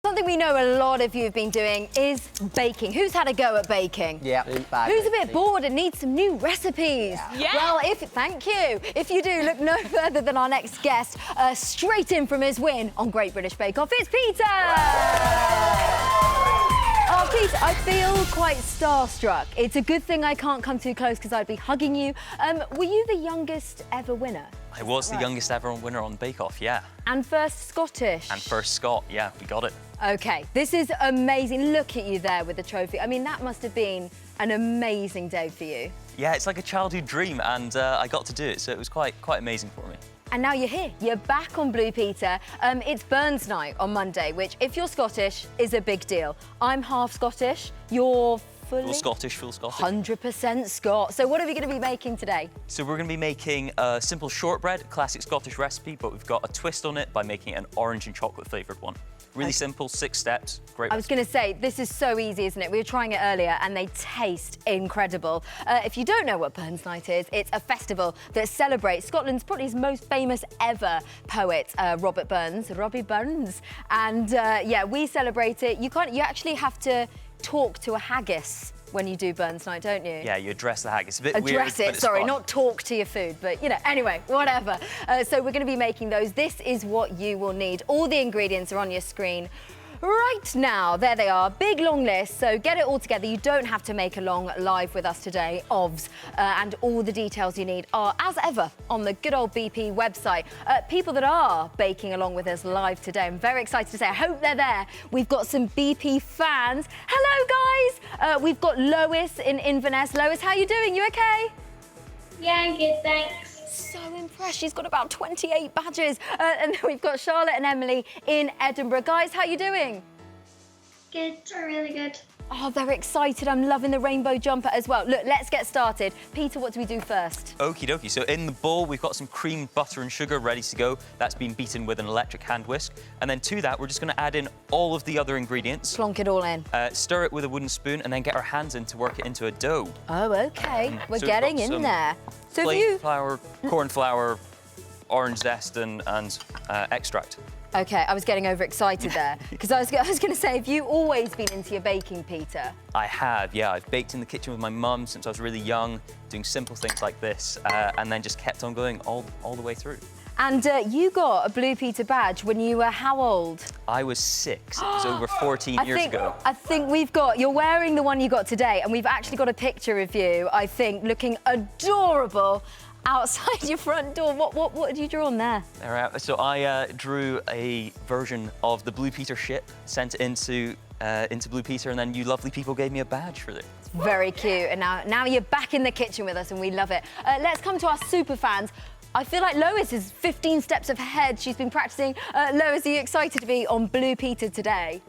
Something we know a lot of you have been doing is baking. Who's had a go at baking? Yeah. Who's a bit bored and needs some new recipes? Yeah. Well, thank you. If you do, look no further than our next guest, straight in from his win on Great British Bake Off. It's Peter! Oh, Peter, I feel quite starstruck. It's a good thing I can't come too close because I'd be hugging you. Were you the youngest ever winner? I was the youngest ever winner on Bake Off, yeah. And first Scottish? And first Scot, yeah, we got it. OK, this is amazing. Look at you there with the trophy. I mean, that must have been an amazing day for you. Yeah, it's like a childhood dream, and I got to do it, so it was quite amazing for me. And now you're here. You're back on Blue Peter. It's Burns Night on Monday, which, if you're Scottish, is a big deal. I'm half Scottish. You're fully... Full Scottish. 100% Scot. So what are we going to be making today? So we're going to be making a simple shortbread, classic Scottish recipe, but we've got a twist on it by making an orange and chocolate flavoured one. Really simple, 6 steps, great. I was going to say, this is so easy, isn't it? We were trying it earlier and they taste incredible. If you don't know what Burns Night is, it's a festival that celebrates Scotland's probably his most famous ever poet, Robbie Burns. And yeah, we celebrate it. You actually have to talk to a haggis when you do Burns Night, don't you? Yeah, you address the haggis. It's a bit weird, Address it, but it's sorry, fun. not talk to your food, but, you know, anyway, whatever. So we're going to be making those. This is what you will need. All the ingredients are on your screen right now. There they are, big long list, so get it all together. You don't have to make along live with us today, OVS, and all the details you need are, as ever, on the good old BP website. People that are baking along with us live today, I'm very excited to say, I hope they're there. We've got some BP fans. Hello, guys. We've got Lois in Inverness. Lois, how are you doing? You okay? Yeah, I'm good, thanks. So impressed. She's got about 28 badges. And then we've got Charlotte and Emily in Edinburgh. Guys, how are you doing? Good, really good. Oh, they're excited. I'm loving the rainbow jumper as well. Look, let's get started. Peter, what do we do first? Okie dokie. So in the bowl, we've got some cream, butter and sugar ready to go. That's been beaten with an electric hand whisk. And then to that, we're just going to add in all of the other ingredients. Plonk it all in. Stir it with a wooden spoon and then get our hands in to work it into a dough. Oh, OK. We're So getting we've got in some there. So plain if you... flour, corn flour, orange zest and extract. OK, I was getting overexcited there. Because I was going to say, have you always been into your baking, Peter? I have, yeah. I've baked in the kitchen with my mum since I was really young, doing simple things like this, and then just kept on going all the way through. And you got a Blue Peter badge when you were how old? I was 6. It was over 14 years ago. I think you're wearing the one you got today, and we've actually got a picture of you, I think, looking adorable outside your front door. What did you draw on there? So I drew a version of the Blue Peter ship, sent it into Blue Peter, and then you lovely people gave me a badge for it. Very cute. And now you're back in the kitchen with us, and we love it. Let's come to our super fans. I feel like Lois is 15 steps ahead. She's been practicing. Lois, are you excited to be on Blue Peter today?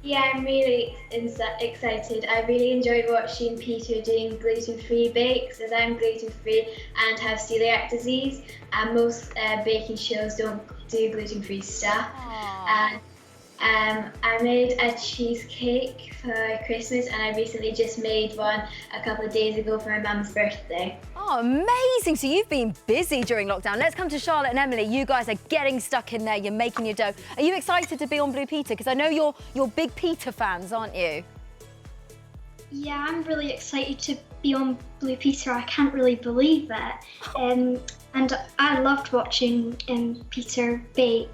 Yeah, I'm really excited. I really enjoyed watching Peter doing gluten-free bakes, as I'm gluten-free and have celiac disease, and most baking shows don't do gluten-free stuff. And I made a cheesecake for Christmas, and I recently just made one a couple of days ago for my mum's birthday. Oh, amazing. So you've been busy during lockdown. Let's come to Charlotte and Emily. You guys are getting stuck in there. You're making your dough. Are you excited to be on Blue Peter? Because I know you're big Peter fans, aren't you? Yeah, I'm really excited to be on Blue Peter. I can't really believe it. And I loved watching Peter bake,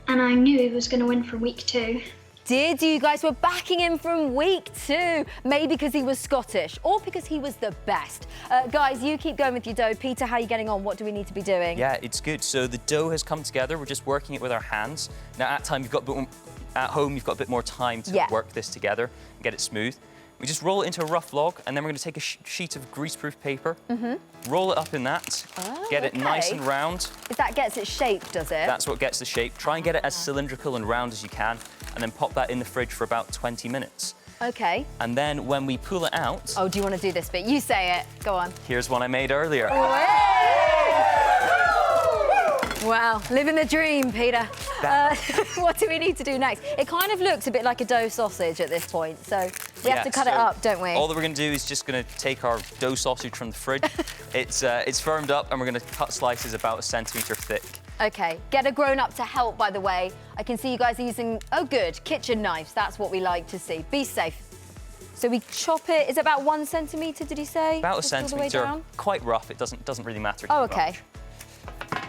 and I knew he was going to win from week 2. Did you guys were backing him from week 2? Maybe because he was Scottish or because he was the best. Guys, you keep going with your dough. Peter, how are you getting on? What do we need to be doing? Yeah, it's good. So the dough has come together. We're just working it with our hands. Now, at home, you've got a bit more time to work this together and get it smooth. We just roll it into a rough log, and then we're going to take a sheet of greaseproof paper, roll it up in that, get it nice and round. If that gets its shape, does it? That's what gets the shape. Try and get it as cylindrical and round as you can, and then pop that in the fridge for about 20 minutes. OK. And then when we pull it out... Oh, do you want to do this bit? You say it. Go on. Here's one I made earlier. Wow, living the dream, Peter. What do we need to do next? It kind of looks a bit like a dough sausage at this point, so we have to cut it up, don't we? All that we're going to do is just going to take our dough sausage from the fridge. It's firmed up, and we're going to cut slices about 1 centimetre thick. Okay, get a grown-up to help, by the way. I can see you guys are using, oh good, kitchen knives. That's what we like to see. Be safe. So we chop it, is it about 1 centimetre, did you say? About a Just all the way centimetre, down? quite rough. It doesn't really matter Oh, too okay. much.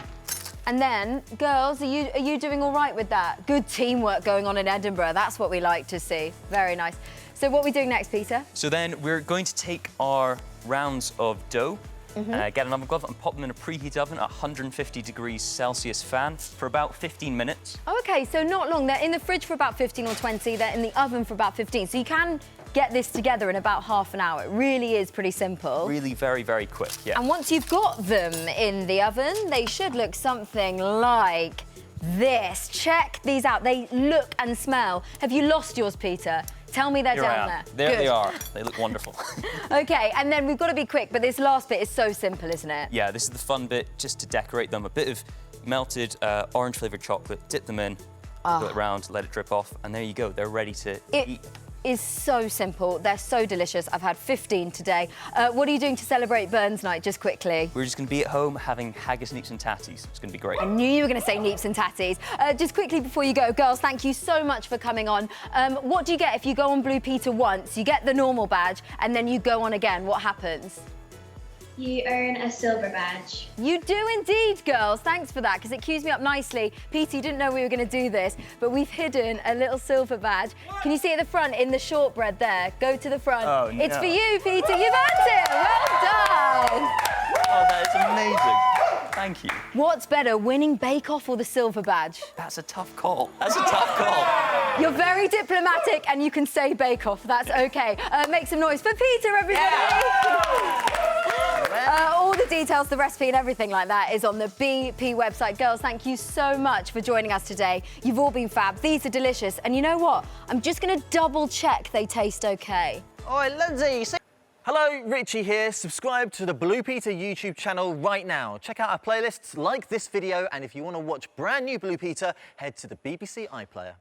And then, girls, are you doing all right with that? Good teamwork going on in Edinburgh. That's what we like to see. Very nice. So what are we doing next, Peter? So then we're going to take our rounds of dough, get an oven glove and pop them in a preheat oven at 150 degrees Celsius fan for about 15 minutes. Oh, okay, so not long. They're in the fridge for about 15 or 20. They're in the oven for about 15. So you can get this together in about half an hour. It really is pretty simple. Really very, very quick, yeah. And once you've got them in the oven, they should look something like this. Check these out. They look and smell. Have you lost yours, Peter? Tell me they're down there. There Good. they are. They look wonderful. Okay, and then we've got to be quick, but this last bit is so simple, isn't it? Yeah, this is the fun bit, just to decorate them. A bit of melted orange flavoured chocolate, dip them in, go it around, let it drip off, and there you go. They're ready to eat. Is so simple. They're so delicious. I've had 15 today. What are you doing to celebrate Burns Night, just quickly? We're just going to be at home having haggis, neeps and tatties. It's going to be great. I knew you were going to say neeps and tatties. Just quickly before you go, girls, thank you so much for coming on. What do you get if you go on Blue Peter once? You get the normal badge, and then you go on again. What happens? You earn a silver badge. You do indeed, girls. Thanks for that, because it cues me up nicely. Peter, you didn't know we were going to do this, but we've hidden a little silver badge. Can you see at the front in the shortbread there? Go to the front. Oh, no. It's for you, Peter. You've earned it. Well done. Oh, that is amazing. Thank you. What's better, winning Bake Off or the silver badge? That's a tough call. That's a tough call. You're very diplomatic and you can say Bake Off. That's okay. Make some noise for Peter, everybody. All the details, the recipe and everything like that is on the BP website. Girls, thank you so much for joining us today. You've all been fab. These are delicious. And you know what? I'm just going to double check they taste okay. Oi, Lindsay. Hello, Richie here. Subscribe to the Blue Peter YouTube channel right now. Check out our playlists, like this video, and if you want to watch brand new Blue Peter, head to the BBC iPlayer.